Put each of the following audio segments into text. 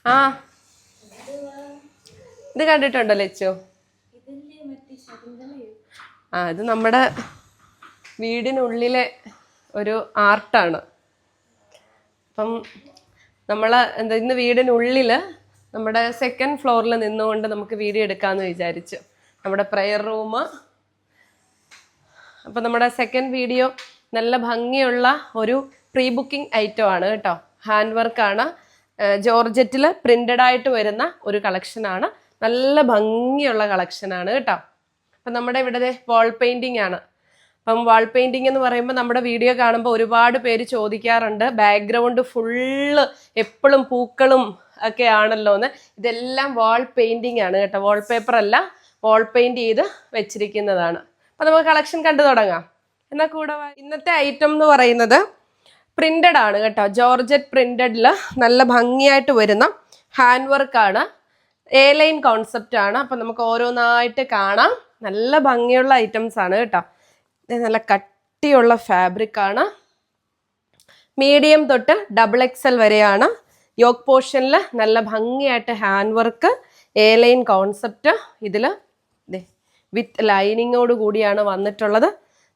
ആ ഇത് കണ്ടിട്ടുണ്ടോ ലച്ചു? ഇത് നമ്മുടെ വീടിനുള്ളിലെ ഒരു ആർട്ടാണ്. അപ്പം നമ്മൾ ഇന്ന് വീടിനുള്ളിൽ നമ്മുടെ സെക്കൻഡ് ഫ്ലോറിൽ നിന്നുകൊണ്ട് നമുക്ക് വീഡിയോ എടുക്കാമെന്ന് വിചാരിച്ചു. നമ്മുടെ പ്രെയർ റൂം. അപ്പം നമ്മുടെ സെക്കൻഡ് വീഡിയോ നല്ല ഭംഗിയുള്ള ഒരു പ്രീ ബുക്കിംഗ് ഐറ്റം ആണ് കേട്ടോ. ഹാൻഡ് വർക്കാണ്, ജോർജറ്റിൽ പ്രിന്റഡ് ആയിട്ട് വരുന്ന ഒരു കളക്ഷനാണ്. നല്ല ഭംഗിയുള്ള കളക്ഷനാണ് കേട്ടോ. അപ്പം നമ്മുടെ ഇവിടെ വാൾ പെയിൻറ്റിങ് ആണ്. അപ്പം വാൾ പെയിൻറ്റിങ് എന്ന് പറയുമ്പോൾ നമ്മുടെ വീഡിയോ കാണുമ്പോൾ ഒരുപാട് പേര് ചോദിക്കാറുണ്ട്, ബാക്ക്ഗ്രൗണ്ട് ഫുള്ള് എപ്പോഴും പൂക്കളും ഒക്കെ ആണല്ലോ എന്ന്. ഇതെല്ലാം വാൾ പെയിൻറ്റിങ് ആണ് കേട്ടോ, വാൾ പേപ്പർ അല്ല, വാൾ പെയിൻറ്റ് ചെയ്ത് വെച്ചിരിക്കുന്നതാണ്. അപ്പം നമുക്ക് കളക്ഷൻ കണ്ടു തുടങ്ങാം. എന്നാൽ കൂടെ ഇന്നത്തെ ഐറ്റം എന്ന് പറയുന്നത് പ്രിന്റഡ് ആണ് കേട്ടോ. ജോർജറ്റ് പ്രിന്റഡിൽ നല്ല ഭംഗിയായിട്ട് വരുന്ന ഹാൻഡ് വർക്കാണ്, എ ലൈൻ കോൺസെപ്റ്റ് ആണ്. അപ്പം നമുക്ക് ഓരോന്നായിട്ട് കാണാം. നല്ല ഭംഗിയുള്ള ഐറ്റംസ് ആണ് കേട്ടോ. നല്ല കട്ടിയുള്ള ഫാബ്രിക് ആണ്. മീഡിയം തൊട്ട് XXL വരെയാണ്. യോക്ക് പോർഷനിൽ നല്ല ഭംഗിയായിട്ട് hand work, A line concept. ഇതിൽ വിത്ത് ലൈനിങ്ങോട് കൂടിയാണ് വന്നിട്ടുള്ളത്.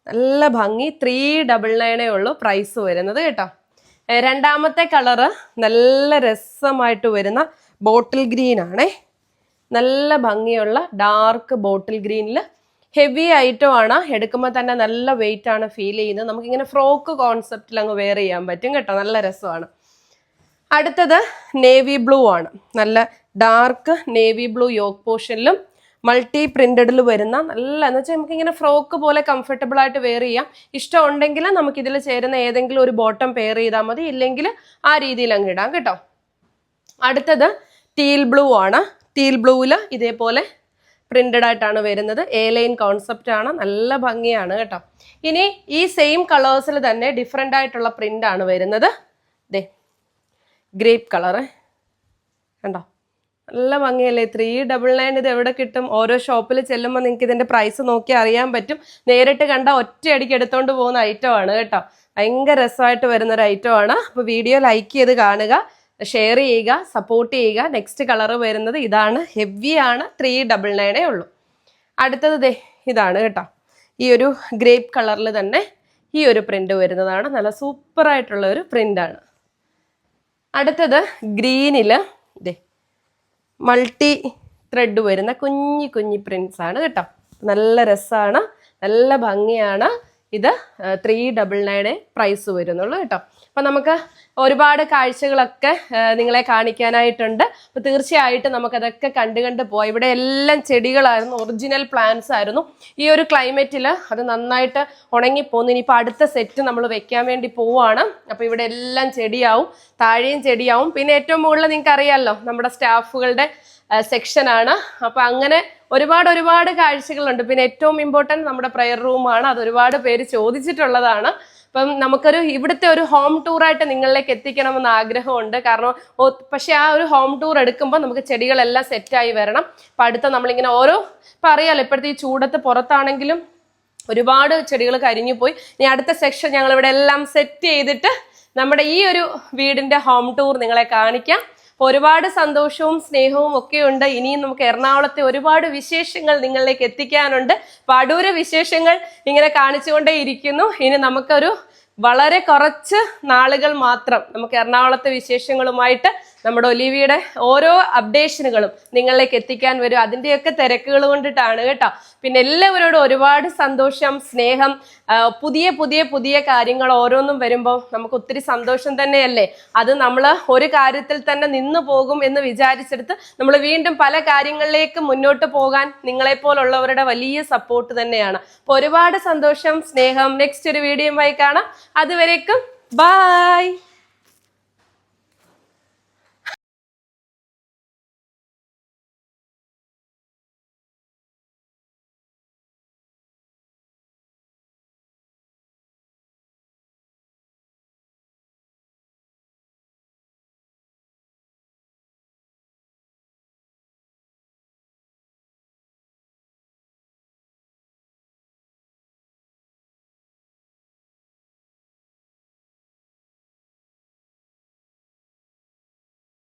നല്ല ഭംഗി. 399 ഉള്ളൂ പ്രൈസ് വരുന്നത് കേട്ടോ. രണ്ടാമത്തെ കളറ് നല്ല രസമായിട്ട് വരുന്ന ബോട്ടിൽ ഗ്രീൻ ആണേ. നല്ല ഭംഗിയുള്ള ഡാർക്ക് ബോട്ടിൽ ഗ്രീനിൽ ഹെവി ഐറ്റം ആണ്. എടുക്കുമ്പോൾ തന്നെ നല്ല വെയിറ്റ് ആണ് ഫീൽ ചെയ്യുന്നത്. നമുക്കിങ്ങനെ ഫ്രോക്ക് കോൺസെപ്റ്റിൽ അങ്ങ് വെയർ ചെയ്യാൻ പറ്റും കേട്ടോ. നല്ല രസമാണ്. അടുത്തത് നേവി ബ്ലൂ ആണ്. നല്ല ഡാർക്ക് നേവി ബ്ലൂ യോക്ക് പോർഷനിലും മൾട്ടി പ്രിന്റഡിൽ വരുന്ന നല്ല, എന്ന് വെച്ചാൽ നമുക്കിങ്ങനെ ഫ്രോക്ക് പോലെ കംഫർട്ടബിൾ ആയിട്ട് വെയർ ചെയ്യാം. ഇഷ്ടം ഉണ്ടെങ്കിൽ നമുക്കിതിൽ ചേരുന്ന ഏതെങ്കിലും ഒരു ബോട്ടം പെയർ ചെയ്താൽ മതി, ഇല്ലെങ്കിൽ ആ രീതിയിൽ അങ്ങ് ഇടാം കേട്ടോ. അടുത്തത് ടീൽ ബ്ലൂ ആണ്. ടീൽ ബ്ലൂവിൽ ഇതേപോലെ പ്രിന്റഡ് ആയിട്ടാണ് വരുന്നത്. എ ലൈൻ കോൺസെപ്റ്റ് ആണ്. നല്ല ഭംഗിയാണ് കേട്ടോ. ഇനി ഈ സെയിം കളേഴ്സിൽ തന്നെ ഡിഫറെൻ്റ് ആയിട്ടുള്ള പ്രിന്റ് ആണ് വരുന്നത്. ഗ്രേപ്പ് കളറ് കണ്ടോ, നല്ല ഭംഗിയല്ലേ. 399 ഇത് എവിടെ കിട്ടും? ഓരോ ഷോപ്പിൽ ചെല്ലുമ്പോൾ നിങ്ങൾക്ക് ഇതിൻ്റെ പ്രൈസ് നോക്കി അറിയാൻ പറ്റും. നേരിട്ട് കണ്ട ഒറ്റയടിക്ക് എടുത്തുകൊണ്ട് പോകുന്ന ഐറ്റം ആണ് കേട്ടോ. ഭയങ്കര രസമായിട്ട് വരുന്നൊരു ഐറ്റം ആണ്. അപ്പോൾ വീഡിയോ ലൈക്ക് ചെയ്ത് കാണുക, ഷെയർ ചെയ്യുക, സപ്പോർട്ട് ചെയ്യുക. നെക്സ്റ്റ് കളർ വരുന്നത് ഇതാണ്. ഹെവി ആണ്. 399 ഉള്ളൂ. അടുത്തത് ഇതാണ് കേട്ടോ. ഈ ഒരു ഗ്രേപ്പ് കളറിൽ തന്നെ ഈ ഒരു പ്രിന്റ് വരുന്നതാണ്. നല്ല സൂപ്പറായിട്ടുള്ള ഒരു പ്രിന്റാണ്. അടുത്തത് ഗ്രീനിൽ മൾട്ടി ത്രെഡ് വരുന്ന കുഞ്ഞി കുഞ്ഞി പ്രിന്റ്സ് ആണ് കേട്ടോ. നല്ല രസമാണ്, നല്ല ഭംഗിയാണ്. ഇത് 399 പ്രൈസ് വരുന്നുള്ളൂ കേട്ടോ. അപ്പം നമുക്ക് ഒരുപാട് കാഴ്ചകളൊക്കെ നിങ്ങളെ കാണിക്കാനായിട്ടുണ്ട്. അപ്പോൾ തീർച്ചയായിട്ടും നമുക്കതൊക്കെ കണ്ട് പോവാം. ഇവിടെ എല്ലാം ചെടികളായിരുന്നു, ഒറിജിനൽ പ്ലാന്റ്സ് ആയിരുന്നു. ഈ ഒരു ക്ലൈമറ്റിൽ അത് നന്നായിട്ട് ഉണങ്ങിപ്പോന്നു. ഇനിയിപ്പോൾ അടുത്ത സെറ്റ് നമ്മൾ വെക്കാൻ വേണ്ടി പോവുകയാണ്. അപ്പോൾ ഇവിടെ എല്ലാം ചെടിയാവും, താഴെയും ചെടിയാവും. പിന്നെ ഏറ്റവും മുകളിൽ നിങ്ങൾക്ക് അറിയാമല്ലോ നമ്മുടെ സ്റ്റാഫുകളുടെ സെക്ഷനാണ്. അപ്പം അങ്ങനെ ഒരുപാട് കാഴ്ചകളുണ്ട്. പിന്നെ ഏറ്റവും ഇമ്പോർട്ടൻറ്റ് നമ്മുടെ പ്രെയർ റൂമാണ്. അത് ഒരുപാട് പേര് ചോദിച്ചിട്ടുള്ളതാണ്. അപ്പം നമുക്കൊരു ഇവിടുത്തെ ഒരു ഹോം ടൂറായിട്ട് നിങ്ങളിലേക്ക് എത്തിക്കണമെന്ന് ആഗ്രഹമുണ്ട്. കാരണം പക്ഷെ ആ ഒരു ഹോം ടൂർ എടുക്കുമ്പോൾ നമുക്ക് ചെടികളെല്ലാം സെറ്റായി വരണം. അപ്പം അടുത്ത നമ്മളിങ്ങനെ ഇപ്പം അറിയാമല്ലോ, ഇപ്പോഴത്തെ ഈ ചൂടത്ത് പുറത്താണെങ്കിലും ഒരുപാട് ചെടികൾ കരിഞ്ഞു പോയി. ഇനി അടുത്ത സെക്ഷൻ ഞങ്ങളിവിടെ എല്ലാം സെറ്റ് ചെയ്തിട്ട് നമ്മുടെ ഈ ഒരു വീടിൻ്റെ ഹോം ടൂർ നിങ്ങളെ കാണിക്കാം. ഒരുപാട് സന്തോഷവും സ്നേഹവും ഒക്കെ ഉണ്ട്. ഇനിയും നമുക്ക് എറണാകുളത്തെ ഒരുപാട് വിശേഷങ്ങൾ നിങ്ങളിലേക്ക് എത്തിക്കാനുണ്ട്. അടൂര വിശേഷങ്ങൾ ഇങ്ങനെ കാണിച്ചുകൊണ്ടേ ഇരിക്കുന്നു. ഇനി നമുക്കൊരു വളരെ കുറച്ച് നാളുകൾ മാത്രം നമുക്ക് എറണാകുളത്തെ വിശേഷങ്ങളുമായിട്ട് നമ്മുടെ ഒലിവിയുടെ ഓരോ അപ്ഡേഷനുകളും നിങ്ങളിലേക്ക് എത്തിക്കാൻ വരും. അതിൻ്റെയൊക്കെ തിരക്കുകൾ കൊണ്ടിട്ടാണ് കേട്ടോ. പിന്നെ എല്ലാവരോടും ഒരുപാട് സന്തോഷം, സ്നേഹം. പുതിയ കാര്യങ്ങൾ ഓരോന്നും വരുമ്പോൾ നമുക്ക് ഒത്തിരി സന്തോഷം തന്നെയല്ലേ. അത് നമ്മൾ ഒരു കാര്യത്തിൽ തന്നെ നിന്നു പോകും എന്ന് വിചാരിച്ചെടുത്ത് നമ്മൾ വീണ്ടും പല കാര്യങ്ങളിലേക്ക് മുന്നോട്ട് പോകാൻ നിങ്ങളെപ്പോലുള്ളവരുടെ വലിയ സപ്പോർട്ട് തന്നെയാണ്. അപ്പോൾ ഒരുപാട് സന്തോഷം, സ്നേഹം. നെക്സ്റ്റ് ഒരു വീഡിയോയുമായി കാണാം. അതുവരേക്കും ബൈ.